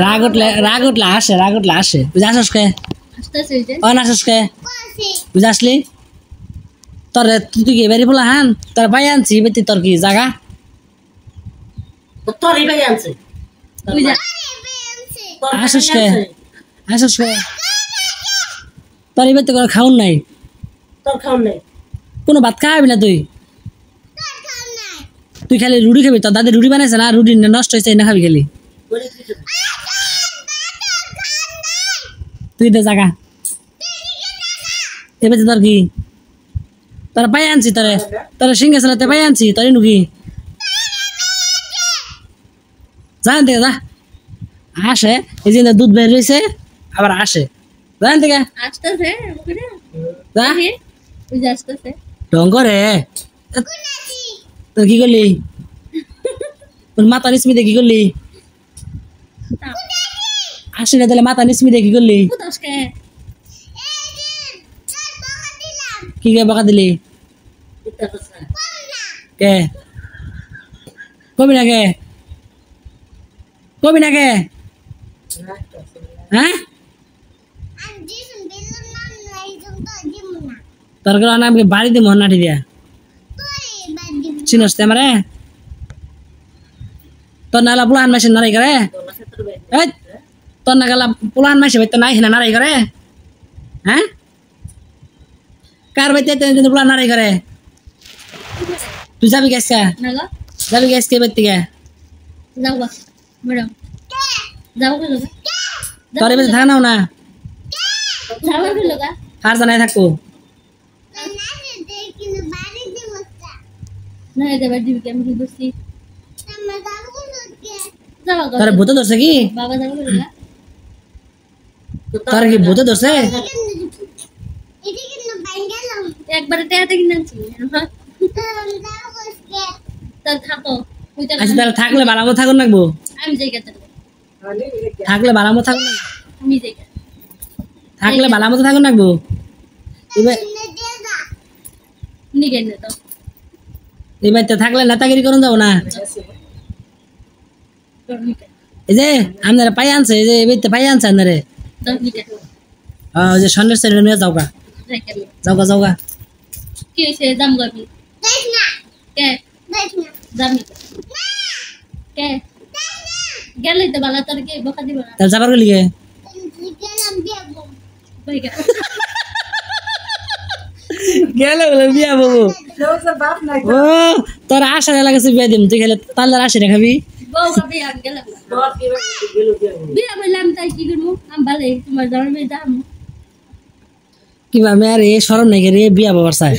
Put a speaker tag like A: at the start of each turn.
A: রাগ উঠলে আসে বুঝে আসস কে আসস কে বুঝে আসলি তোর তুই কি বাড়ি বলা হান তোর ভাই আনছি বেতি তোর কি জাগা
B: তোর এই ভাই আনছে
A: আসস কে তোর এই বেতি কোনো খাউন নাই
B: তোর খাওন নাই
A: কোনো ভাত খাওয়াবি না তুই খালি রুটি খাবি তোর দাদি রুটি বানাইছে না রুটি নষ্ট হয়েছে না খাবি খালি তুই দে জাগা এবার তোর কি তোর পাই আনছি তোর সিংহে চালাতে পাই আনছি তোর নুকি জান থেকে যা আসে এই যে দুধ বের রয়েছে আবার আসে জান থেকে ঢং করে তোর কি করলি তোর মাথা নিসমিতে কি করলি আসে না তাহলে মাথা নিসমিতে কি করলি কি কে বকা দিলি কে কবি না কে হ্যাঁ তোর কারণে আমাকে বাড়িতে মহন্নাটি দিয়া চিনস আমারে তোর নালা পুলান মাসে নারাই করে তোর নাগালা পুলান মাসে ভাই তো নাই না নারাই করে হ্যাঁ কার বাইতে পুলান নারাই করে তুই যাবি গেছে বাইর থেকে তোর এবার থাকা নাও না আর জানাই থাকবো তোর ভূতে ধরছে কি তোর কি ভূতে ধরছে আচ্ছা তাহলে থাকলে বালামো থাকুন লাগবো থাকলে বালামো থাকুন থাকলে বালামতো থাকুন লাগবো এবার তো থাকলে নেতাগিরি করুন যাবো না এই যে আপনারা পাই আনছে এই যে এবার পাই আনছে আপনারে ওই যে সন্ন্যাস নিয়ে যাওগা
C: কি হয়েছে দাম গাবি কে কে গেলে তো বালা তোর কে বকা দিব না
A: তাহলে যাবার গেলি কে গেলে বলে বিয়া বাবু ও তোর আশা লাগাছে বিয়া দিম তুই খেলে তাহলে আসে না খাবি
C: বউ খাবি আমি গেলাম বিয়া বললাম তাই কি করবো আমি ভালো তোমার জামাই মেয়ে দাম
A: কিবা আমি আর এ সরম নাই রে বিয়া বাবার চাই